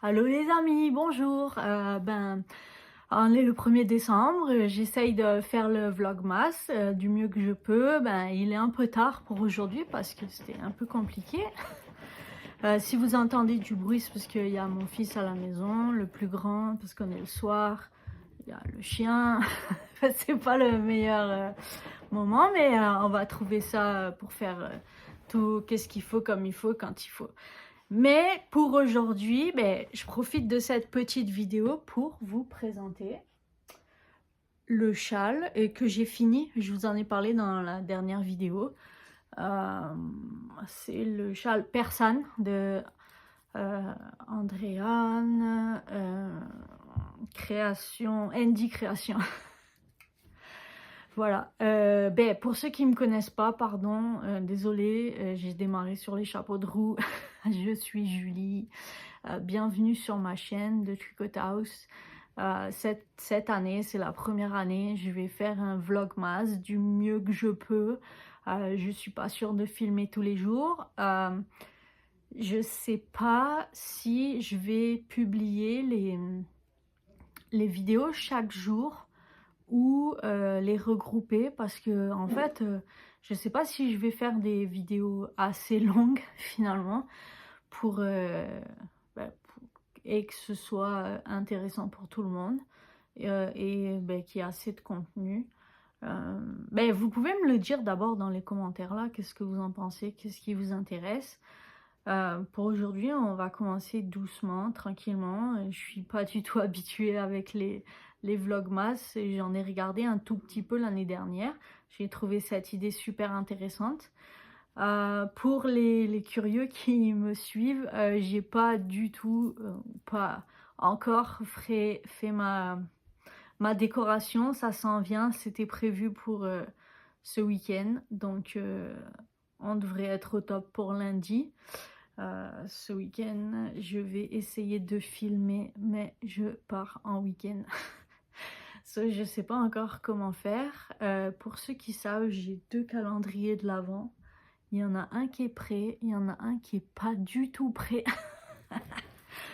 Allô les amis, bonjour. On est le 1er décembre, j'essaye de faire le vlogmas du mieux que je peux. Il est un peu tard pour aujourd'hui parce que c'était un peu compliqué. Si vous entendez du bruit, c'est parce qu'il y a mon fils à la maison, le plus grand, parce qu'on est le soir. Il y a le chien. C'est pas le meilleur moment, mais on va trouver ça pour faire tout qu'est-ce qu'il faut comme il faut quand il faut. Mais pour aujourd'hui, je profite de cette petite vidéo pour vous présenter le châle que j'ai fini. Je vous en ai parlé dans la dernière vidéo. C'est le châle persane de Andréane Création, Andy Création. Voilà. Pour ceux qui ne me connaissent pas, pardon, désolée, j'ai démarré sur les chapeaux de roue. Je suis Julie. Bienvenue sur ma chaîne de Tricot House. Cette année, c'est la première année, je vais faire un vlogmas du mieux que je peux. Je suis pas sûre de filmer tous les jours. Je sais pas si je vais publier les vidéos chaque jour ou les regrouper parce que en fait je sais pas si je vais faire des vidéos assez longues finalement pour et que ce soit intéressant pour tout le monde et qu'il y ait assez de contenu. Vous pouvez me le dire d'abord dans les commentaires là, qu'est-ce que vous en pensez, qu'est-ce qui vous intéresse. Pour aujourd'hui, on va commencer doucement, tranquillement. Je suis pas du tout habituée avec les vlogmas. J'en ai regardé un tout petit peu l'année dernière. J'ai trouvé cette idée super intéressante. Pour les curieux qui me suivent, j'ai pas du tout, pas encore fait ma décoration. Ça s'en vient, c'était prévu pour ce week-end. Donc on devrait être au top pour lundi. Ce week-end, je vais essayer de filmer, mais je pars en week-end. Je sais pas encore comment faire. Pour ceux qui savent, j'ai 2 calendriers de l'Avent. Il y en a un qui est prêt, il y en a un qui est pas du tout prêt.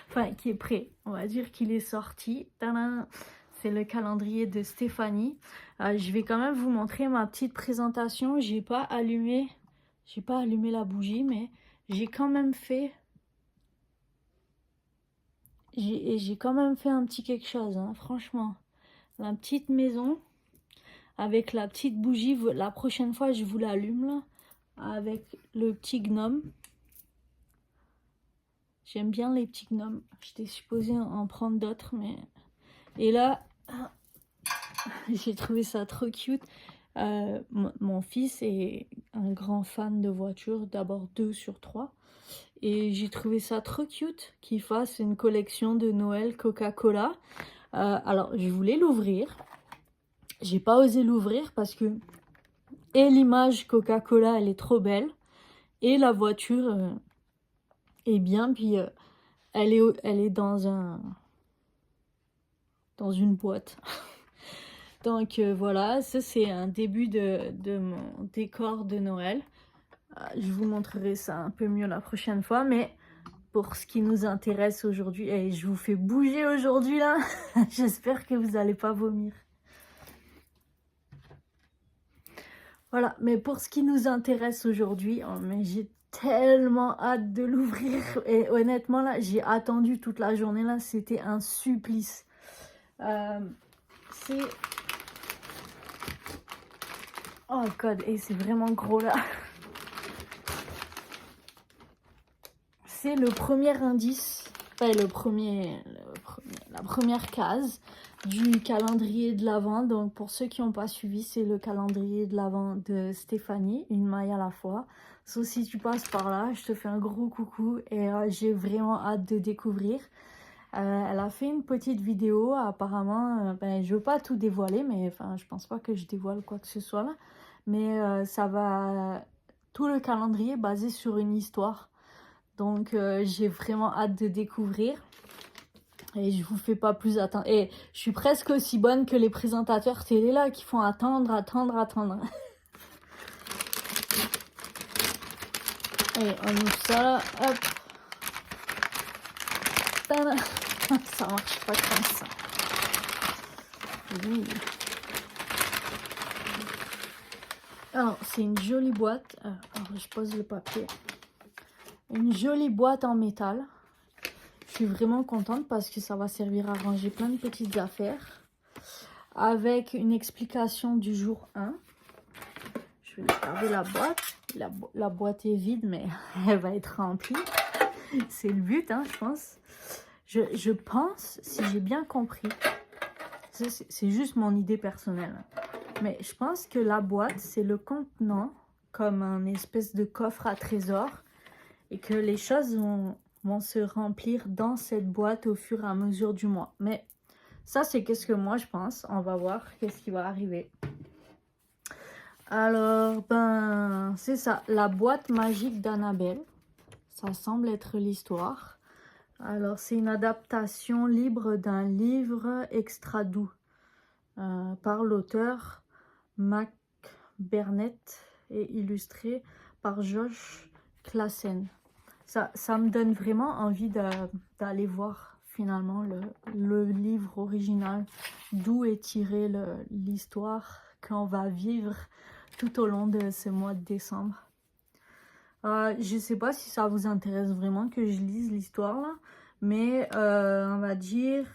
Enfin, qui est prêt. On va dire qu'il est sorti. Tadam! C'est le calendrier de Stéphanie. Je vais quand même vous montrer ma petite présentation. J'ai pas allumé la bougie, mais j'ai quand même fait un petit quelque chose, hein, franchement. La petite maison avec la petite bougie. La prochaine fois, je vous l'allume là, avec le petit gnome. J'aime bien les petits gnomes. J'étais supposée en prendre d'autres, mais... Et là, j'ai trouvé ça trop cute. Mon fils est un grand fan de voitures, d'abord 2 sur 3. Et j'ai trouvé ça trop cute qu'il fasse une collection de Noël Coca-Cola. Alors, je voulais l'ouvrir. J'ai pas osé l'ouvrir parce que... Et l'image Coca-Cola, elle est trop belle. Et la voiture est bien. Puis elle est dans une boîte. Donc voilà, ça c'est un début de mon décor de Noël. Je vous montrerai ça un peu mieux la prochaine fois, mais pour ce qui nous intéresse aujourd'hui, et je vous fais bouger aujourd'hui là, j'espère que vous n'allez pas vomir. Voilà, mais pour ce qui nous intéresse aujourd'hui, oh, mais j'ai tellement hâte de l'ouvrir. Et honnêtement là, j'ai attendu toute la journée là, c'était un supplice. C'est... Oh god, et c'est vraiment gros là. C'est le premier indice, enfin la première case du calendrier de l'Avent. Donc pour ceux qui n'ont pas suivi, c'est le calendrier de l'Avent de Stéphanie, une maille à la fois. Sauf si tu passes par là, je te fais un gros coucou et j'ai vraiment hâte de découvrir. Elle a fait une petite vidéo, apparemment, je veux pas tout dévoiler, mais enfin je pense pas que je dévoile quoi que ce soit là. Mais ça va, tout le calendrier est basé sur une histoire. Donc j'ai vraiment hâte de découvrir. Et je vous fais pas plus attendre. Et je suis presque aussi bonne que les présentateurs télé là qui font attendre. Allez, on ouvre ça là. Hop. Tadam. Ça marche pas comme ça. Oui. Alors, c'est une jolie boîte. Alors, je pose le papier. Une jolie boîte en métal. Je suis vraiment contente parce que ça va servir à ranger plein de petites affaires. Avec une explication du jour 1. Je vais garder la boîte. La boîte est vide, mais elle va être remplie. C'est le but, hein, je pense. Je pense, si j'ai bien compris, c'est juste mon idée personnelle, mais je pense que la boîte, c'est le contenant, comme un espèce de coffre à trésor, et que les choses vont se remplir dans cette boîte au fur et à mesure du mois. Mais ça, c'est qu'est-ce que moi je pense. On va voir qu'est-ce qui va arriver. Alors, ben, c'est ça, la boîte magique d'Annabelle. Ça semble être l'histoire. Alors, c'est une adaptation libre d'un livre extra doux par l'auteur Mac Burnett et illustré par Josh Klassen. Ça me donne vraiment envie d'aller voir finalement le livre original, d'où est tirée l'histoire qu'on va vivre tout au long de ce mois de décembre. Je ne sais pas si ça vous intéresse vraiment que je lise l'histoire là, mais on va dire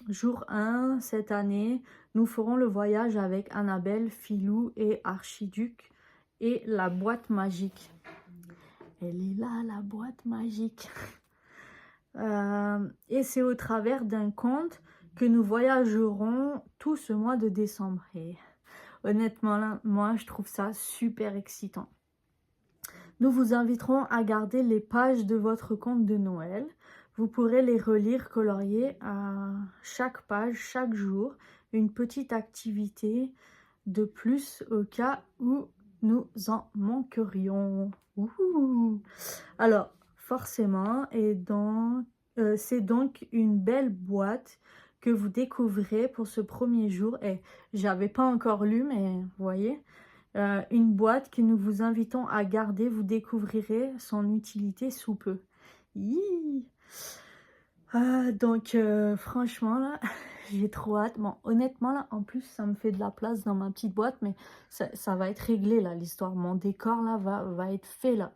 jour 1 cette année, nous ferons le voyage avec Annabelle, Filou et Archiduc et la boîte magique. Elle est là, la boîte magique. Et c'est au travers d'un conte que nous voyagerons tout ce mois de décembre. Et honnêtement là, moi je trouve ça super excitant. Nous vous inviterons à garder les pages de votre conte de Noël. Vous pourrez les relire coloriées à chaque page, chaque jour. Une petite activité de plus au cas où nous en manquerions. Ouh. Alors, forcément, c'est donc une belle boîte que vous découvrez pour ce premier jour. Et j'avais pas encore lu, mais vous voyez... une boîte que nous vous invitons à garder, vous découvrirez son utilité sous peu. Donc franchement là, j'ai trop hâte. Bon, honnêtement là, en plus ça me fait de la place dans ma petite boîte, mais ça va être réglé là, l'histoire. Mon décor là va être fait là.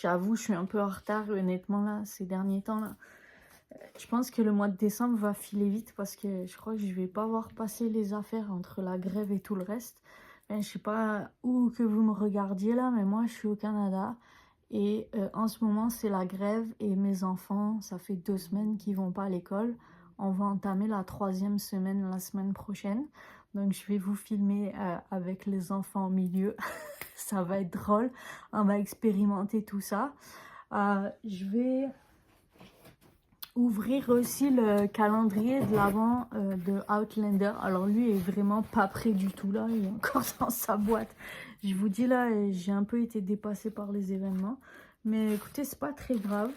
J'avoue, je suis un peu en retard honnêtement là, ces derniers temps là. Je pense que le mois de décembre va filer vite parce que je crois que je vais pas voir passer les affaires entre la grève et tout le reste. Je sais pas où que vous me regardiez là, mais moi je suis au Canada et en ce moment c'est la grève et mes enfants, ça fait 2 semaines qu'ils vont pas à l'école. On va entamer la 3e semaine la semaine prochaine, donc je vais vous filmer avec les enfants au milieu. Ça va être drôle, on va expérimenter tout ça. Je vais ouvrir aussi le calendrier de l'avant de Outlander. Alors lui est vraiment pas prêt du tout là, il est encore dans sa boîte. Je vous dis là, j'ai un peu été dépassée par les événements. Mais écoutez, c'est pas très grave.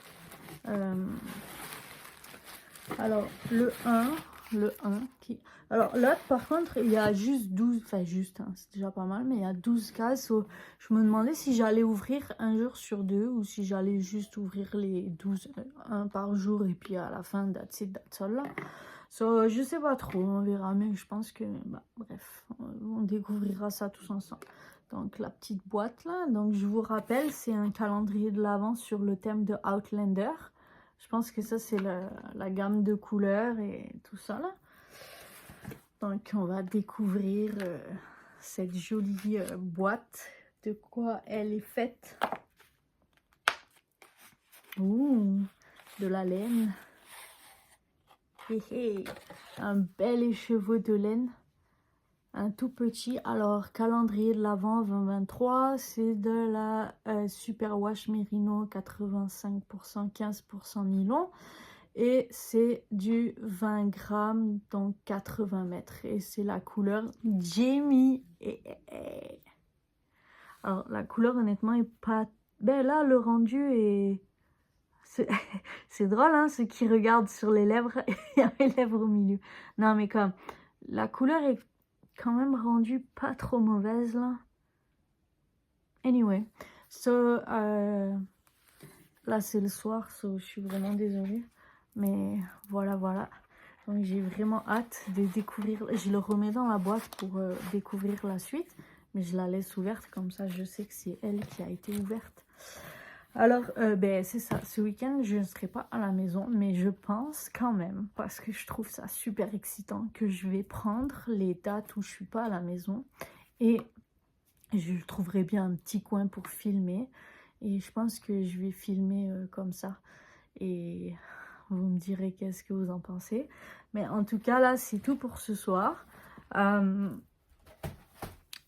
Alors le 1 qui... Alors là par contre il y a juste 12, enfin juste, hein, c'est déjà pas mal, mais il y a 12 cases. Je me demandais si j'allais ouvrir un jour sur 2 ou si j'allais juste ouvrir les 12, un par jour et puis à la fin that's it, that's all là. Je sais pas trop, on verra, mais je pense que, bah, bref, on découvrira ça tous ensemble. Donc la petite boîte là, donc je vous rappelle, c'est un calendrier de l'avant sur le thème de Outlander. Je pense que ça, c'est la gamme de couleurs et tout ça, là. Donc, on va découvrir cette jolie boîte. De quoi elle est faite. Ouh, de la laine. Hé hé, un bel écheveau de laine. Un tout petit. Alors, calendrier de l'Avent 2023, c'est de la Superwash Merino 85%, 15% nylon. Et c'est du 20 grammes, donc 80 mètres. Et c'est la couleur Jamie. Alors, la couleur, honnêtement, est pas... Ben là, le rendu est... C'est drôle, hein, ceux qui regardent sur les lèvres, il y a mes lèvres au milieu. Non, mais comme, la couleur est quand même rendue pas trop mauvaise, là. Anyway, là, c'est le soir, je suis vraiment désolée. Mais voilà, voilà. Donc j'ai vraiment hâte de découvrir. Je le remets dans la boîte pour découvrir la suite. Mais je la laisse ouverte, comme ça je sais que c'est elle qui a été ouverte. Alors, ben, c'est ça. Ce week-end, je ne serai pas à la maison. Mais je pense quand même, parce que je trouve ça super excitant, que je vais prendre les dates où je suis pas à la maison. Et je trouverai bien un petit coin pour filmer. Et je pense que je vais filmer comme ça. Et vous me direz qu'est-ce que vous en pensez. Mais en tout cas, là, c'est tout pour ce soir.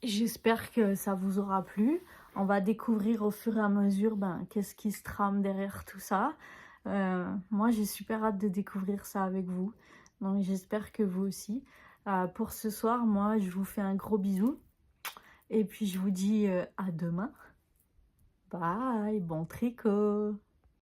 J'espère que ça vous aura plu. On va découvrir au fur et à mesure qu'est-ce qui se trame derrière tout ça. Moi, j'ai super hâte de découvrir ça avec vous. Donc, j'espère que vous aussi. Pour ce soir, moi, je vous fais un gros bisou. Et puis, je vous dis à demain. Bye, bon tricot!